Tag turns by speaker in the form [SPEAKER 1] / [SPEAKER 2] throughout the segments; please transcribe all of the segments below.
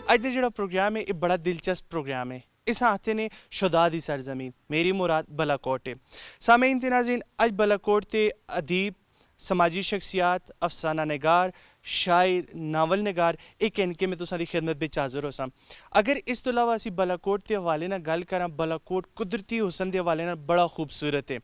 [SPEAKER 1] अज का जो प्रोग्राम है ये बड़ा दिलचस्प प्रोग्राम है। इस आते ने शुदा दी सरजमीन मेरी मुराद बलाकोट है। सामीन ते नाज़रीन अज बलाकोट ते अदीब समाजी शख्सियात अफसाना नगार शायर नावल नगार एक इनके में तुसां दी खिदमत विच हाज़र हो सां। अगर इस तो अलावा असी बलाकोट के हवाले नाल गल करां, बलाकोट कुदरती हुसन के हवाले नाल बड़ा खूबसूरत है।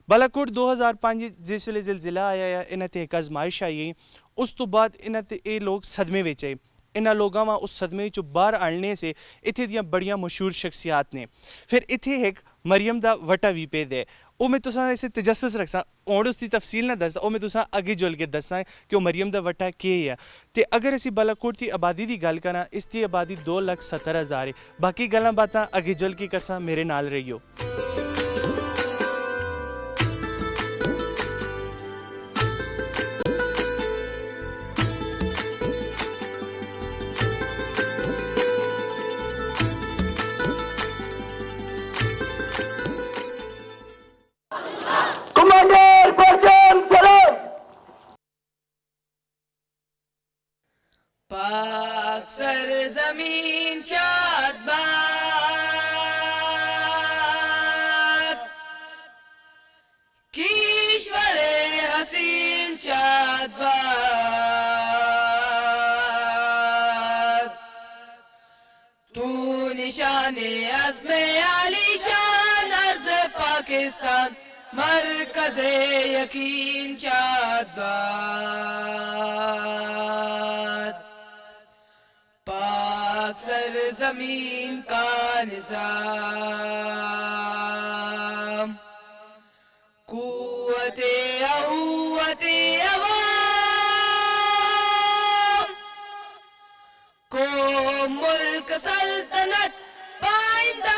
[SPEAKER 1] बलाकोट 2005 जिसले जिलजिला आया इन्हां ते एक आजमाइश आई, उस तो बाद इन्हां ते ये लोग सदमे विच आए। इन्होंने लोगों वा उस सदमे चो बाहर आने से इत्थे दियां बड़ियां मशहूर शख्सियात ने। फिर इत्थे एक मरियम दा वटा भी पेद है, वो मैं तुसां इसे तजस्सुस रखसा और उसकी तफसील ना दसदा, वो मैं तुसां अगे जुल के दसां कि वो मरियम दा वटा केह् है। ते अगर असी बालाकोट की आबादी की गल करां, इसकी आबादी 2,70,000 है। बाकी गल्लां बातां अगे जुल के करसां, मेरे नाल रहियो।
[SPEAKER 2] कमांडर परचम सलाम।
[SPEAKER 3] पाक सरजमीन शादबाद कीश्वरे हसीन शादबाद तू निशाने अज़्मे आली शान अर्ज़ पाकिस्तान मरकज़े यकीन शादबाद पाक सरजमीन का निज़ाम कुव्वते अहुव्वते अवाम को मुल्क सल्तनत पाइंदा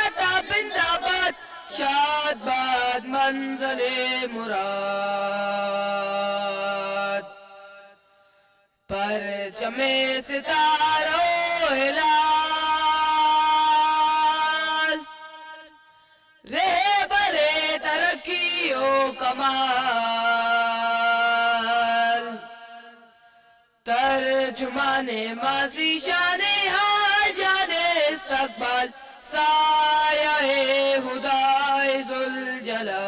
[SPEAKER 3] बिंदाबाद शादबाद मंज़ले मुराद परचमे सितारों हिलाल रहे बरे तरक्कीओ कमाल तर्जुमाने माज़ी शाने हाल जाने इस्तक़बाल साया-ए खुदाए ज़ुल जलाल।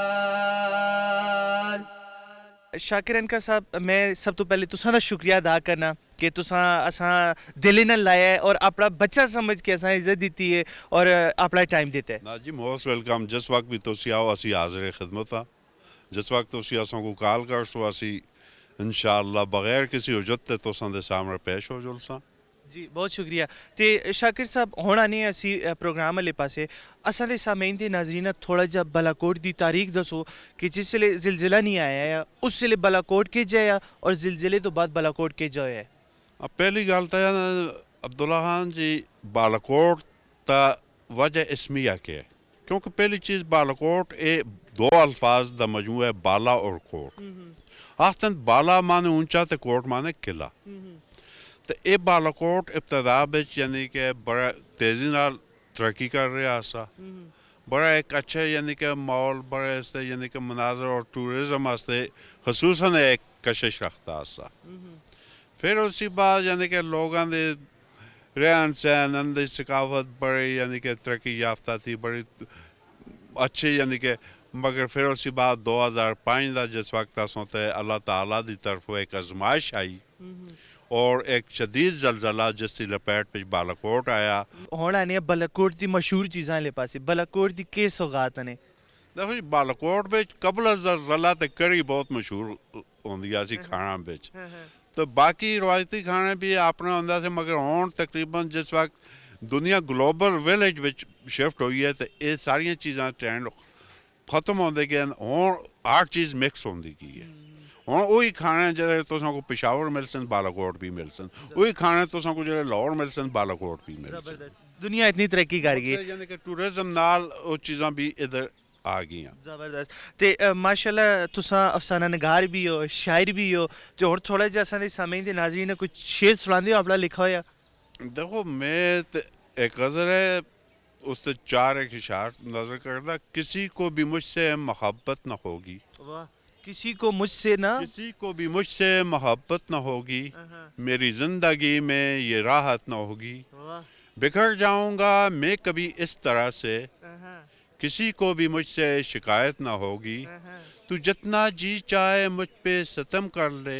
[SPEAKER 1] शाकिर अनका साहब, मैं सब तो पहले तुसां दा शुक्रिया अदा करना कि तुसां असां दिल नाल लाया है और अपना बच्चा समझ के असां इज्जत दी है और अपना टाइम देता है।
[SPEAKER 4] ना जी मोस्ट वेलकम। जिस वक्त भी तुसी आओ असी हाजिर खिदमत हाँ। जिस वक्त तुसी असां को कॉल कर सो असी इंशाअल्लाह बगैर किसी उजत ते तुसां दे सामने पेश हो जुलसा।
[SPEAKER 1] जी बहुत शुक्रिया। तो शाकिर साहब हुण आने असी प्रोग्राम आह्ले पासे असां दे सामीन ते नाज़रीन थोड़ा जा बलाकोट की तारीख दसो कि जिसले जिलजिला नहीं आया है उसले बलाकोट के जाया और जिलजिले तो बाद बलाकोट के जाया है।
[SPEAKER 4] अब पहली गल तो अब्दुल्ला खान जी बालाकोट ता वजह इसमिया के है, क्योंकि पहली चीज़ बालाकोट ए दो अल्फाज दा मजमू है, बाला और कोट। आखतन बाला माने ऊंचा ते कोट माने किला। तो ये बालाकोट इब्तदा बिच यानी कि बड़ा तेज़ी नाल तरक्की कर रहा सा, बड़ा एक अच्छा यानी कि माहौल बड़ा इसते यानी कि मनाजर और टूरिज्म वास्ते खसूसन एक कशिश रखता सा। फिर उसी बाद यानी कि लोगों दे रहन सहन अंदर सकाफत बड़ी यानी कि तरक्की याफ्ता थी, बड़ी अच्छी यानी कि मगर फिर उसी बाद 2005 का जिस वक्त असों अल्लाह ताला की तरफ एक आजमाइश आई और एक शदीद जलजला जिसकी लपेट में बालाकोट आया।
[SPEAKER 1] हुण आने बलाकोट की मशहूर चीज़ां आह्ले पासे बलाकोट की केह् सौगात ने?
[SPEAKER 4] देखो जी बालाकोट में कबल जलजला ते कड़ी बहुत मशहूर होंदी सी खाना बिच, तो बाकी रवायती खाने भी अपने होंदा से, मगर हुण तकरीबन जिस वक्त दुनिया ग्लोबल विलेज विच शिफ्ट हुई है तो ये सारियां चीज़ां ट्रेंड खत्म होंदे गए, हुण हर चीज़ मिक्स होंदी गई है। हुण वही खाने जेह्ड़े तुसां को पेशावर मिल सन बालाकोट भी मिल सन, वही खाने तुसां को जेह्ड़े लाहौर मिल सन बालाकोट भी मिल सन।
[SPEAKER 1] दुनिया इतनी तरक्की कर गई
[SPEAKER 4] यानी कि टूरिज्म नाल वो चीज़ां भी इधर आ गई।
[SPEAKER 1] जबरदस्त। ते माशाल्लाह तुसां अफसाना नगार भी हो, शायर भी हो, जो और थोड़ा जिहा असां दे सामीन दे नाज़रीन ने कुछ शेर सुनांदे हो अपना लिखा होया?
[SPEAKER 4] देखो मैं एक गज़ल है उस ते 4 एक इशार नजर करदा, किसी को भी मुझसे मोहब्बत न होगी,
[SPEAKER 1] वाह, किसी को मुझसे ना,
[SPEAKER 4] किसी को भी मुझसे मोहब्बत न होगी, मेरी जिंदगी में ये राहत न होगी, बिखर जाऊंगा मैं कभी इस तरह से, किसी को भी मुझसे शिकायत ना होगी। तू जितना जी चाहे मुझ पे सितम कर ले,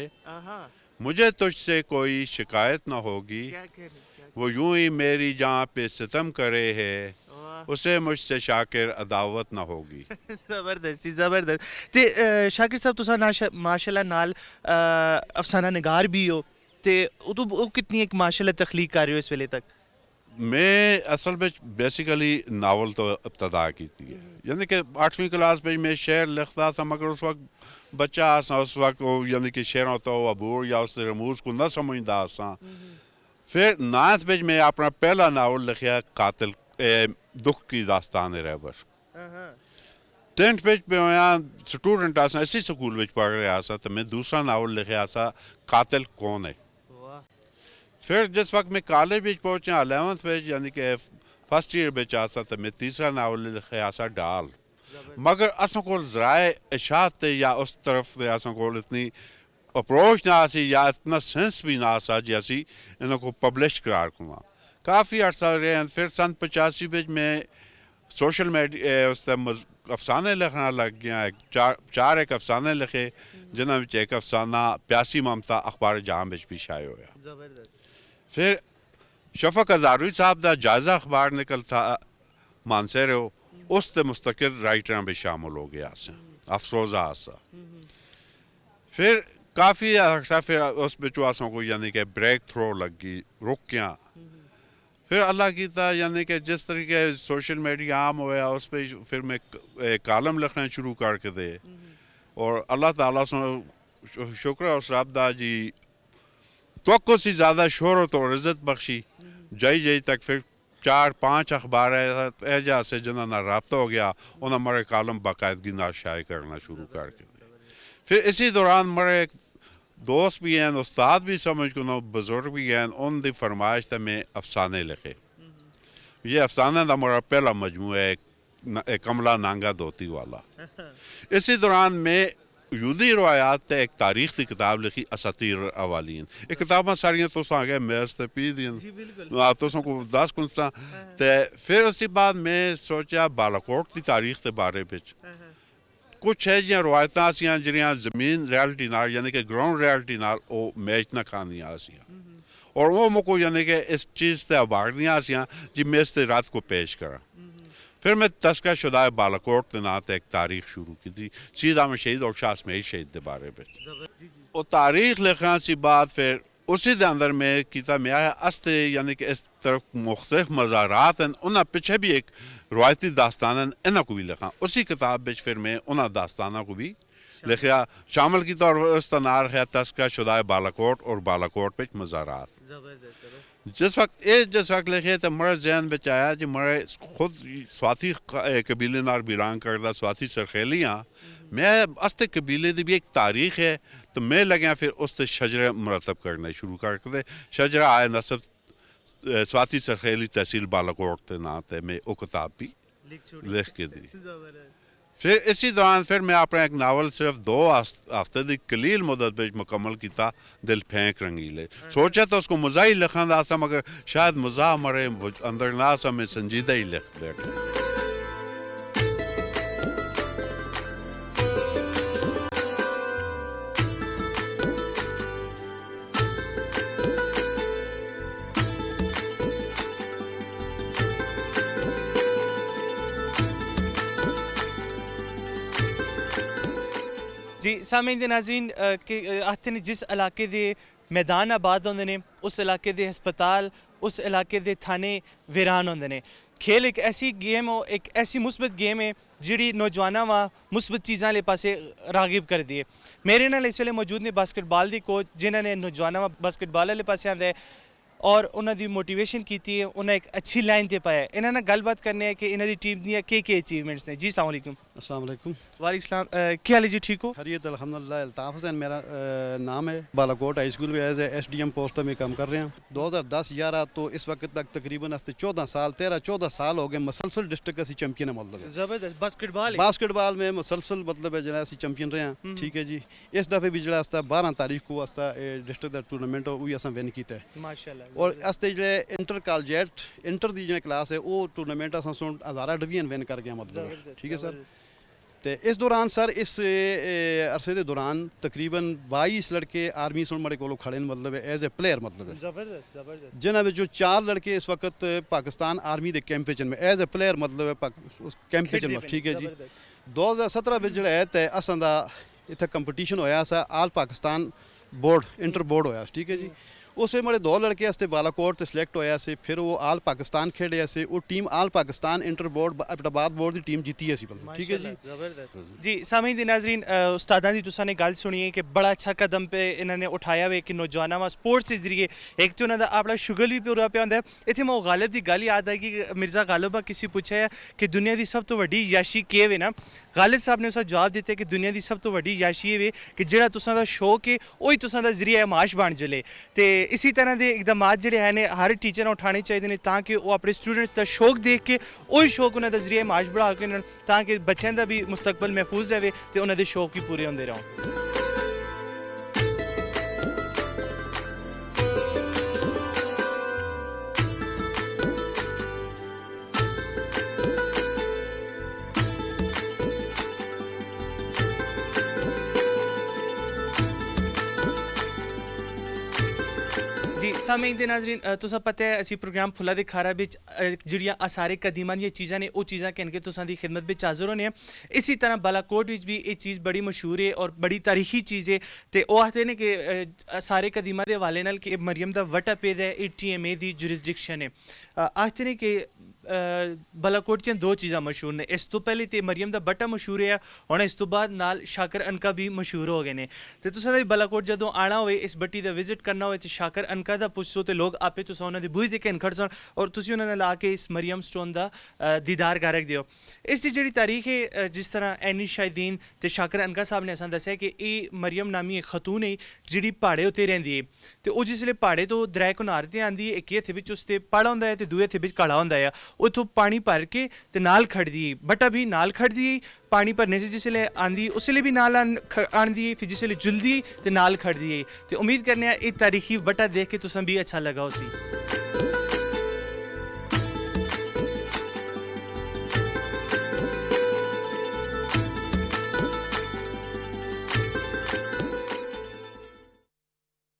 [SPEAKER 4] मुझे तुझसे कोई शिकायत ना होगी। वो यूं ही मेरी जान पे सितम करे है, उसे मुझसे शाकिर अदावत ना होगी।
[SPEAKER 1] ਜ਼ਬਰਦਸਤ ਜੀ ਜ਼ਬਰਦਸਤ ਤੇ ਸ਼ਾਕਿਰ ਸਾਹਿਬ ਤੁਸੀਂ ਮਾਸ਼ਾਅੱਲਾ ਨਾਲ ਅਫਸਾਨਾ ਨਿਗਾਰ ਵੀ ਹੋ ਤੇ ਉਹ ਕਿੰਨੀ ਇੱਕ ਮਾਸ਼ਾਅੱਲਾ ਤਖਲੀਕ ਕਰ ਰਹੇ ਹੋ ਇਸ ਵੇਲੇ ਤੱਕ
[SPEAKER 4] मैं असल में बेसिकली नावल तो इब्तदा की थी, यानी कि 8वीं क्लास में मैं शेर लिखता था, मगर उस वक्त बच्चा आसा, उस वक्त वो यानी कि शेरों तो अबूर या उस रमूज को न समझदा आसा। फिर 9th में मैं अपना पहला नावल लिखा कातिल दुख की दास्तान रहबर। 10th में मैं यहाँ स्टूडेंट आसा, इसी स्कूल में पढ़ रहा था, तो मैं दूसरा नावल लिखा था कातिल कौन है। फिर जिस वक्त मैं कॉलेज में पहुंचा 11th में यानी कि फर्स्ट ईयर में आसा, तो मैं तीसरा नावल लिखा था डाल। मगर असां को ज़राए इशात या उस तरफ से असां को इतनी अप्रोच ना सी या इतना सेंस भी ना सा जी असी इनको पब्लिश करार कुआ। काफ़ी अर्सा रहे। फिर सन 85 में मैं सोशल मीडिया उस अफसाने लिखना लग गया। चार एक अफसाने लिखे, जिन्होंने एक अफसाना प्यासी ममता अखबार जहां में भी शाये होया। फिर शफक हजारी साहब का जायजा अखबार निकलता मानसे रहो, उस ते मुस्तकिल राइटर में शामिल हो गया अफसोजा आसा। फिर काफ़ी अर्सा फिर उस बिचवासों को यानी कि ब्रेक थ्रो लगी, रुक गया। फिर अल्लाह की था यानी कि जिस तरीके सोशल मीडिया आम होया, उस पर फिर मैं कालम लिखना शुरू करके दे, और अल्लाह ताला से शुक्र उस रब्दा जी तो से ज़्यादा शोहरत और इज़्ज़त बख्शी। जई तक फिर 4-5 अखबार एजा से जिन्होंने रब्ता हो गया, उन्होंने मेरे कालम बाकायदगी ना शाये करना शुरू करके। फिर इसी दौरान मेरे एक दोस्त भी हैं, उस्ताद भी समझ को ना बुजुर्ग भी हैं, उनकी फरमाइश था मैं अफसाने लिखे। ये अफसाना था मेरा पहला मजमूआ है, कमला नांगा धोती वाला। इसी दौरान मैं यूदी रवायात एक तारीख की किताब लिखी असातीर अवालीन। एक किताबां सारियां तो आगे मैं पी दी तो को 10 कुंसा। फिर उसी बाद मैं सोचा बालाकोट की तारीख के बारे में कुछ है जियां रवायत आसियां जियां जमीन रियलिटी नाल यानी कि ग्राउंड रियलिटी नाल वो मैच ना खानियां आसियां, और वो मुझको यानी कि इस चीज़ से अबाड़नियां आसियां जी मैं इस रात को पेश करा। फिर मैं तस्करा शुदा बालाकोट के नाम एक तारीख शुरू की थी, सीधा में शहीद और शाह इसमाइल शहीद के बारे में। वो तारीख लिखना सी बात फिर उसी के अंदर में किता में आया अस्ते यानी कि इस तरफ मुख्तलिफ मज़ारात हैं, उन्हें पीछे भी एक रवायती दास्तान इन्हों को भी लिखा। उसी किताब में फिर मैं उन्हें दास्ताना को भी लिखा शामिल किया, और उस नार है तस्करा शुदा बालाकोट और बालाकोट पे मज़ारात। जिस वक्त लिखे तो मेरे जहन में आया जी मेरे खुद स्वाति कबीले नार बिलोंग करता स्वाति सरखेलियाँ, मैं अस्ते कबीले की भी एक तारीख है, तो मैं लगे फिर उससे शजरे मुरतब करने शुरू कर दे। शजरा आए नसब स्वाति सरखेली तहसील बालाकोट के नाम से मैं वो किताब भी लिख के दी। फिर इसी दौरान फिर मैं अपना एक नावल सिर्फ 2 हफ्ते की कलील मुद्दत में मुकम्मल किया, दिल फेंक रंगीले। सोचा तो उसको मज़ा ही लिखना था, मगर शायद मज़ा हमारे अंदर ना सा, मैं संजीदा ही लिख बैठा।
[SPEAKER 1] जी सामीन दे नाज़रीन कि आखते ने जिस इलाके दे मैदान आबाद होंदे ने, उस इलाके दे हस्पताल, उस इलाके दे थाने वीरान होंदे ने। खेल एक ऐसी गेम हो, एक ऐसी मुस्बत गेम है जिहड़ी नौजवानां वा मुस्बत चीज़ां आह्ले पासे रागिब कर दी है। मेरे नाल इस वेले मौजूद ने बास्केटबॉल दी कोच, जिन्हां ने नौजवानां वा बास्केटबॉल आह्ले पासे आंदा है और उन्हां दी मोटिवेशन की है, उन्हें एक अच्छी लाइन ते पाया है। इन्हां नाल गलबात करने कि इन्हां दी टीम दियां केह् अचीवमेंट्स ने। जी अस्सलाम वालेकुम।
[SPEAKER 5] अस्सलाम वालेकुम।
[SPEAKER 1] वालेकुम सलाम। क्या हाल है जी, ठीक हो?
[SPEAKER 5] खैरियत अल्हम्दुलिल्लाह। अल्ताफ़ हुसैन मेरा नाम है। बालाकोट हाई स्कूल में एज ए SDM पोस्ट में काम कर रहे हैं। 2010-11 तो इस वक्त तक तकरीबन 13-14 साल हो गए मुसलसल डिस्ट्रिक्ट असी चैंपियन है। मतलब
[SPEAKER 1] जबरदस्त बास्केटबॉल
[SPEAKER 5] बास्केटबॉल में मुसलसल मतलब है जो असी चैंपियन रहे हैं। ठीक है जी। इस दफ़े भी जो 12 तारीख को डिस्ट्रिक्ट का टूर्नामेंट वो अस विन किया है।
[SPEAKER 1] माशाल्लाह।
[SPEAKER 5] और असते जो इंटर कॉलेजिएट इंटर की जो क्लास है वो टूर्नामेंट अस हज़ारा डिवीजन विन कर गया। मतलब ठीक है सर। तो इस दौरान सर इस अरसे के दौरान तकरीबन 22 लड़के आर्मी सुन मेरे को खड़े मतलब एज ए प्लेयर मतलब है
[SPEAKER 1] जबरदस्त जबरदस्त।
[SPEAKER 5] जिन्होंने जो 4 लड़के इस वक्त पाकिस्तान आर्मी के कैंपेचन में एज ए प्लेयर मतलब उस कैंपेचन में। ठीक है जी। 2017 में जो है तो असां दा इतना कंपटीशन होया सा आल पाकिस्तान बोर्ड इंटर बोर्ड होया। ठीक है जी। उस वे मेरे 2 लड़के वास्ते बालाकोट सिलेक्ट होया से फिर वो आल पाकिस्तान खेड़े से वो टीम आल Pakistan inter board Abbad board की टीम जीती है सी। ठीक है जी।
[SPEAKER 1] जबरदस्त जी। सामीन दी नाज़रीन, उस्तादां दी तुसां ने गल सुनी है कि बड़ा अच्छा कदम पे इन्होंने उठाया हुआ कि नौजवानों वा स्पोर्ट्स के जरिए एक तो उन्होंने अपना शुगल भी पूरा पे होंदा है। इत्थे मैं गालिब की गल याद आई कि मिर्ज़ा गालिब किसी पूछा है कि दुनिया की सब तो वड्डी याशी केह् वे ना, गालिब साहब ने उसका जवाब दिता कि दुनिया की सब तो वड्डी याशी ये वे कि जेड़ा तुसां दा शौक है वही तुसां दा जरिया माश बन जले। तो इसी तरह के इकदामात जोड़े हैं ने हर टीचर ने उठाने चाहिए ने ताकि वो अपने स्टूडेंट्स का शौक देख के वही शौक उन्होंने जरिए माश बढ़ा के ताकि बच्चों का भी मुस्तकबल महफूज रहे तो उन्होंने शौक भी पूरे होंगे रहन। जी सामीन दे नाज़रीन, तुसा पता है असी प्रोग्राम फुला दे खारा बिच जिहड़ियां आसारे कदीमां दियां चीज़ां ने वो चीज़ां कहन के तुसां दी खिदमत बिच हाज़र होने। इसी तरह बालाकोट बिच भी ये चीज़ बड़ी मशहूर है और बड़ी तारीखी चीज़ है। तो वो आखते हैं कि आसारे कदीमां दे हवाले नाल कि मरियम दा वटा पेदा है ATMA दी जुरिसडिक्शन है। आखते हैं कि बालाकोट च 2 चीज़ां मशहूर ने। इस तो पहले तो मरियम दा बटा मशहूर है और इस तो बाद नाल शाकर अनका भी मशहूर हो गए ने। तो तुसां दा बालाकोट जदों आना होए इस बट्टी दा विजिट करना होए तो शाकर अनका दा पुछो तो लोग आपे तुसां उन्हां दी बूही दे के खड़ सन और तुसीं उन्हां नाल आके इस मरियम स्टोन दा दीदार कर रख दिओ। इस दी जेह्ड़ी तारीख है जिस तरह ऐनी शाहिदीन ते शाकर अनका साहब ने असां दस्सेआ कि ये मरियम नामी एक खतून है जिहड़ी प्हाड़े उत्ते रहिंदी है। तो वो जिसले प्हाड़े तो दरिया कनार ते आंदी है, एक हत्थे बिच उसते प्हाड़ा होंदा है ते दूए हत्थे बिच काला होंदा है। उत्थों पानी भर के ते नाल खड़दी है, बटा भी नाल खड़दी है। पानी भरने से जिसले आंदी उसले भी नाल आंदी है, फिर जिसले जुलदी ते नाल खड़दी है। तो उम्मीद करने ये तारीखी बटा देख के तुसां भी अच्छा लगा उसी।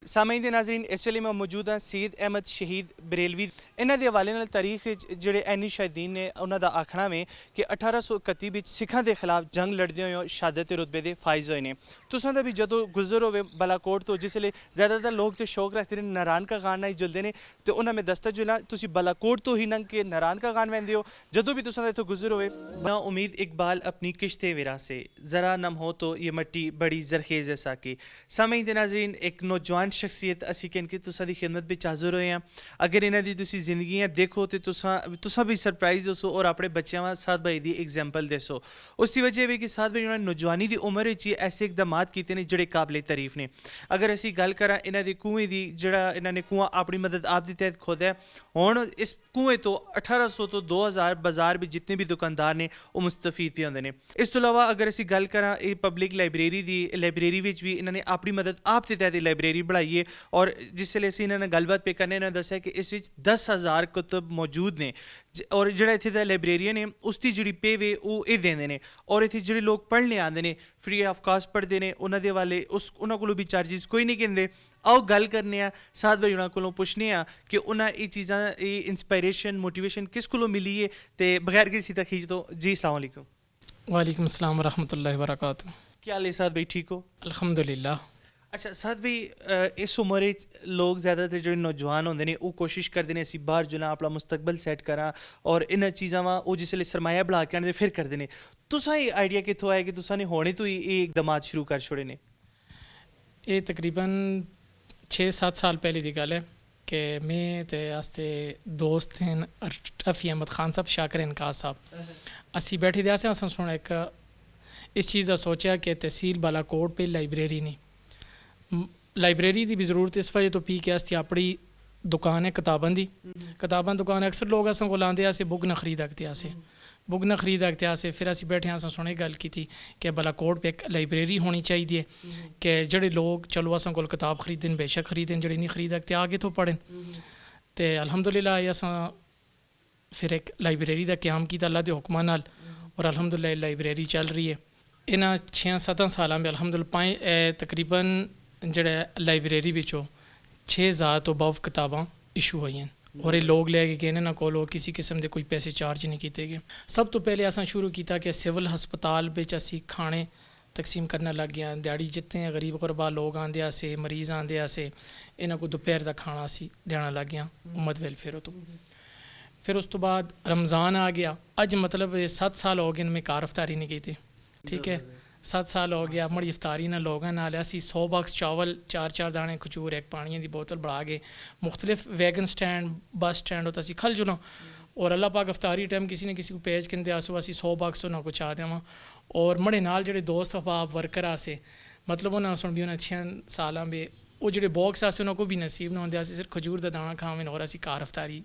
[SPEAKER 1] सामीन दे नाज़रीन, इस वेले मैं मौजूद हाँ सैयद अहमद शहीद बरेलवी इन्हां दे हवाले नाल तारीख जेह्ड़े ऐनी शाहिदीन ने उन्हां दा आखना में कि 1831 विच सिखां दे खिलाफ जंग लड़दे होए शहादत दे रुतबे दे फाइज होए ने। तुसां दा भी जदों गुजर होवे बालाकोट तो जिसले ज़्यादातर लोग तो शौक रखते ने नारायण का गान नाल जुलदे ने तो उन्हां में दस्ता जुला तुसीं बालाकोट तो ही नंग के नारायण का गान वैंदे हो। जदों भी तुसां दा इत्थों गुजर होवे ना उम्मीद इकबाल अपनी किश्ते विरा से ज़रा नम हो तो ये मट्टी बड़ी जरखेज़ है साकी। सामीन दे नाज़रीन, एक नौजवान शख्सियत असी कहन के तुसां दी खिदमत विच हाज़र होए हैं। अगर इन्हां दी तुसीं जिंदगियां देखो तो तुसां भी सरप्राइज होसो और अपने बच्चों वा साद भाई दी एग्जाम्पल देसो। उसकी वजह है कि साद भाई उन्होंने नौजवानी दी उम्र विच ऐसे इकदामात कीते ने जिहड़े काबिले तारीफ ने। अगर असी गल करां इन्हां दे कुएं दी, जिहड़ा इन्हां ने कुआं अपनी मदद आप दी तहत खोदा है, हुण इस कुएं तो 1800 तो 2000 बाजार भी जितने भी दुकानदार ने वो मुस्तफीद भी होंदे ने। इस तो अलावा अगर असी गल करां पब्लिक लाइब्रेरी दी, लाइब्रेरी विच भी इन्होंने अपनी मदद आप दी तहत लाइब्रेरी बनाई है और जिसले असीं इन्हां नाल गलबात पे करने इन्होंने दस्सिया कि इस विच 10,000 कुतब मौजूद ने और जिहड़ा इत्थे दा लाइब्रेरियन है उसकी जिहड़ी पे वे वो ये देंदे ने और इत्थे जिहड़े लोग पढ़ने आंदे ने फ्री ऑफ कास्ट पढ़दे ने उन्हां दे वाले उन्हां कोलों भी चार्जिस कोई नहीं कहंदे। आओ गल करने आ साद भाई उन्हां कोलों पुछने आ कि उन्हां ये चीज़ां ये इंस्पायरेशन मोटिवेशन किस कोलों मिली है। तो बगैर किसी तखीज तो जी अस्सलाम वालेकुम।
[SPEAKER 6] वालेकुम अस्सलाम रहमतुल्लाहि व बरकातुहू।
[SPEAKER 1] क्या हाल है साद भाई, ठीक हो?
[SPEAKER 6] अल्हम्दुलिल्लाह।
[SPEAKER 1] अच्छा साद भाई, इस उम्र लोग ज़्यादातर जो नौजवान होंदे ने वो कोशिश करते हैं असीं बाहर जुलां अपना मुस्तकबल सैट करा और इन्हां चीज़ां वा वो जिसले सरमाया बढ़ा के आने फिर करते हैं। तुसां ये आइडिया कित्थों आया कि तुसां ने हुणे तो ही ये इकदामात शुरू कर छोड़े ने?
[SPEAKER 6] ये तकरीबन 6-7 साल पहले की गल है कि मैं ते आस्ते दोस्त हैं रफ़ी अहमद खान साहब, शाकर इनकास साहब, असी बैठे दे असें सुना एक इस चीज़ का सोचा कि तहसील बालाकोट पे लाइब्रेरी नहीं, लाइब्रेरी की भी जरूरत इस वजह तो पी के अस अपनी दुकान है किताबों की, किताबां दुकान अक्सर लोग अस को आते अस बुक न खरीद सकते अस बुक न खरीद सकते अस फिर असी बैठे अस सुने गल की थी कि बालाकोट पे एक लाइब्रेरी होनी चाहिए कि जेह्ड़े लोग चलो अस को किताब खरीदन बेशक खरीदन, जेह्ड़े नहीं खरीद सकते आगे तो पढ़न। तो अल्हम्दुलिल्लाह अस फिर एक लाइब्रेरी का क्याम किया अल्लाह के हुक्मां नाल और अल्हम्दुलिल्लाह लाइब्रेरी चल रही है। इन्हां 6-7 सालों में अल्हम्दुलिल्लाह तकरीबन जेह्ड़ा लाइब्रेरी विचों 6000 तो अबव किताबां इशू हुई हैं और ये लोग ले गए इन्होंने कोलों किसी किस्म के कोई पैसे चार्ज नहीं किए गए। सब तो पहले असां शुरू किया कि सिविल हस्पताल बिच असी खाने तकसीम करने लग गए। दिहाड़ी जितने गरीब गुरबा लोग आते आसे मरीज़ आते आसे इन्हों को दोपहर का खाना असी देना लग गए उम्मत वेलफेयर तो। फिर उस तो बाद रमज़ान आ गया, अज मतलब 7 साल हो गए मैं कार इफ्तारी नहीं की थी, ठीक है 7 साल हो गया मड़ी इफ्तारी ना लोगों नाल असी 100 बॉक्स चावल 4-4 दाने खजूर एक पानी की बोतल बढ़ा के मुख्तलिफ वैगन स्टैंड बस स्टैंड होता असी खल जुलो और अल्लाह पाक इफ्तारी टाइम किसी ने किसी को पेज कहते आसो असी 100 बॉक्स उन्होंने को चाह देव और मड़े नाल जेह्ड़े दोस्त अहबाब वर्कर आसे मतलब उन्होंने सुन भी उन्हें 6 साल में वो जेह्ड़े बॉक्स आसे उन्होंने को भी नसीब ना होंगे सिर्फ खजूर का दाना खावें और असी कार इफ्तारी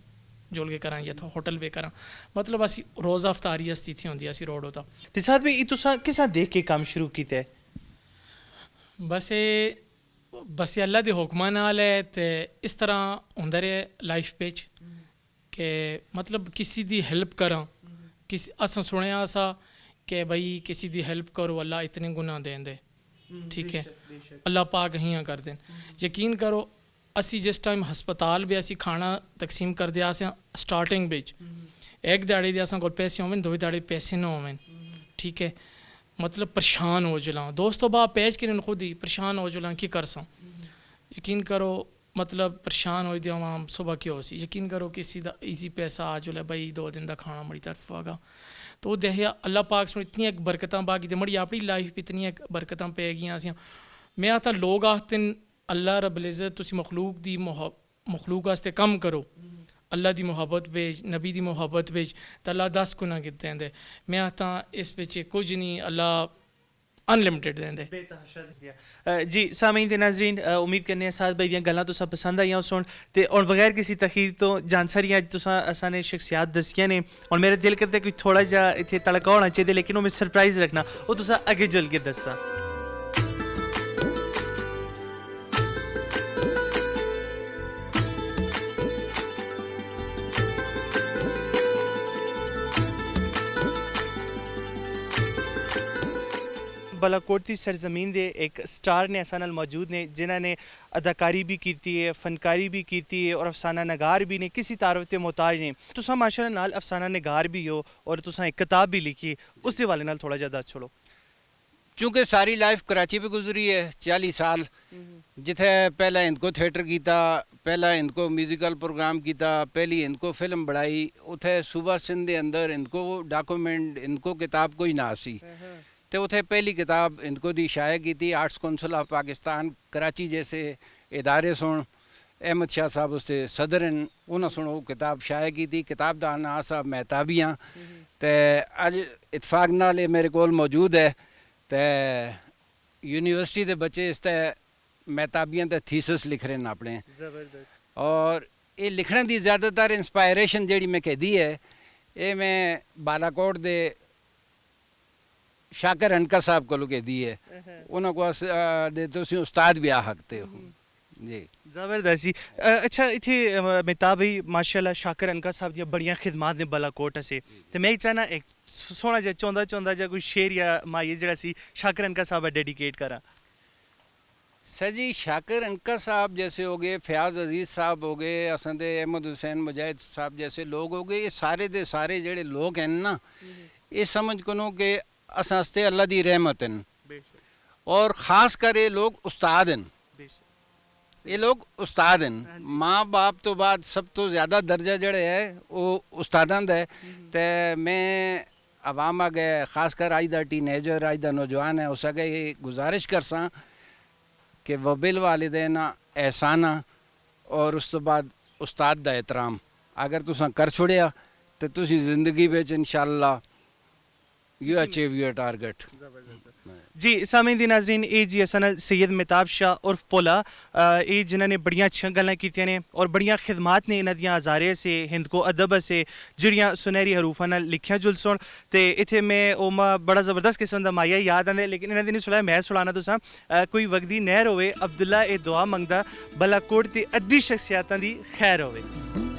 [SPEAKER 6] जुल के करां या तो होटल पे करां मतलब असी रोज़ा इफ्तारी स्थिति होंदी असी रोड होता।
[SPEAKER 1] ते साथ भी तुसा किसा देख के काम शुरू कीता है?
[SPEAKER 6] बस ये अल्लाह के हुक्मां नाल है ते इस तरह होंदा रहे लाइफ बिच कि मतलब किसी दी हेल्प करां किसी असां सुनिया सा कि भाई किसी दी हेल्प करो अल्लाह इतने गुनाह देंदे, ठीक है अल्लाह पाक हियां कर देन। यकीन करो असी जिस टाइम हस्पताल भी असी खाना तकसीम कर दिया स्टार्टिंग बिच एक दिहाड़ी अस को पैसे होवन 2 दिहाड़ी पैसे ना होवन, ठीक है मतलब परेशान हो जुला दोस्तों बाप पेज के खुद ही परेशान हो जुला की कर सा यकीन करो मतलब परेशान हो दिया सुबह क्यों सी यकीन करो किसी का ईजी पैसा आ जुला भाई 2 दिन का खाना मड़ी तरफ आगा तो देख अल्लाह पाक सुन इतनी एक बरकत बाकी तो मड़ी अपनी लाइफ इतनी एक बरकत पै गई। मैं आता लोग आखते अल्लाह रब्बुल इज़्ज़त तुसी मखलूक दी मखलूक वास्ते कम करो अल्लाह दी मुहब्बत बेच नबी दी मुहब्बत बेच तो अल्लाह 10 गुना कितने देंदे। मैं आता इस बिच कुछ नहीं अल्लाह अनलिमिटेड देंदे।
[SPEAKER 1] जी सामीन ते नाज़रीन उम्मीद करने हैं साथ भाई दियां गल्लां तुसां पसंद आईयां सुन ते और बगैर किसी तखीर तो जानसारियां तुसां असाने शख्सियात दसियां ने और मेरा दिल करदा कोई थोड़ा जा इत्थे तड़का होना चाहिए लेकिन वो मैं सरप्राइज रखना वो तुसां अगे चल के दस्सां। बालाकोट की सरजमीन दे एक स्टार ने असा नाल मौजूद ने जिन्हों ने अदाकारी भी की है फनकारी भी की है और अफसाना नगार भी ने किसी तारफ के मोहताज ने। तुसा माशाअल्लाह नाल अफसाना नगार भी हो और तुसा एक किताब भी लिखी उस हवाले नाल थोड़ा ज़्यादा छोड़ो।
[SPEAKER 7] चूँकि सारी लाइफ कराची पे गुजरी है 40 साल जिथे पहला इनको थिएटर किया पहला इनको म्यूजिकल प्रोग्राम किया पहली इनको फिल्म बढ़ाई उथे सूबा सिंध के अंदर इनको डॉक्यूमेंट इनको किताब कोई ना सी तो उथे पहली किताब इनको दी शाया की थी Arts Council of Pakistan Karachi जैसे इदारे सुन अहमद शाह साहब उसके सदर उन्होंने सुनो किताब शाया की थी किताब का नाम साहब महताबियाँ तो अज इतफाक नाल ये मेरे को मौजूद है तो यूनिवर्सिटी के बच्चे इस महताबियाँ ते थीसिस लिख रहे हैं अपने और ये लिखने की ज़्यादातर इंस्पायरेशन जी मैं कहती है ये मैं बालाकोट दे शाकर अनका साहब को कहती है उन्होंने को तुम उस्ताद भी आ सकते हो जी
[SPEAKER 1] ज़बरदस्त जी। अच्छा इतने मेहताब भाई माशाल्लाह शाकर अनका साहब दी बड़ियां खिदमात ने बालाकोट से तो मैं चाहना एक सोहना जा चाहता जा कोई शेर या माई जरा सी शाकर अनका साहब डेडिकेट करा।
[SPEAKER 7] सर जी शाकर अनका साहब जैसे हो गए फयाज अजीज़ साहब हो गए असद अहमद हुसैन मुजाहिद साहब जैसे लोग हो गए ये सारे दे सारे जेड़े लोग हैं ना ये समझ करो कि असास्ते अल्लाह दी रहमत हैं और ख़ास कर ये लोग उस्ताद हैं ये लोग उस्ताद हैं माँ बाप तो बाद सब तो ज़्यादा दर्जा जड़े है वो उस्तादां दा है तो मैं अवाम अगे ख़ास कर आज दा टीनेजर आज दा नौजवान है उस अगे ये गुजारिश कर सा कि वबिल वालिदैन एहसाना और उस तो बाद उस्ताद दा एहतराम अगर तुसां कर छुड़िया तो तुसी ज़िंदगी बिच इंशाअल्लाह यू अचीव योर टारगेट।
[SPEAKER 1] जी सामीन दी नाज़रीन ये जी असन सैयद मेहताब शाह उर्फ पोला ये जिन्होंने बड़ियां अच्छियां गल्लां कीतियां ने और बड़ियां खिदमात ने इन्हां दियां हज़ारे से हिंद को अदब से जिहड़ियां सुनहरी हरूफां नाल लिखियां जुलसन ते इत्थे मैं ओमा बड़ा ज़बरदस्त किस्म दा माया याद आंदे लेकिन इन्हां दी नहीं सुनाया मैं सुनाना तुसां कोई वगदी नहर होवे अब्दुल्ला ए दुआ मंगदा बलाकोट ते अदबी शख्सियतां दी खैर होवे।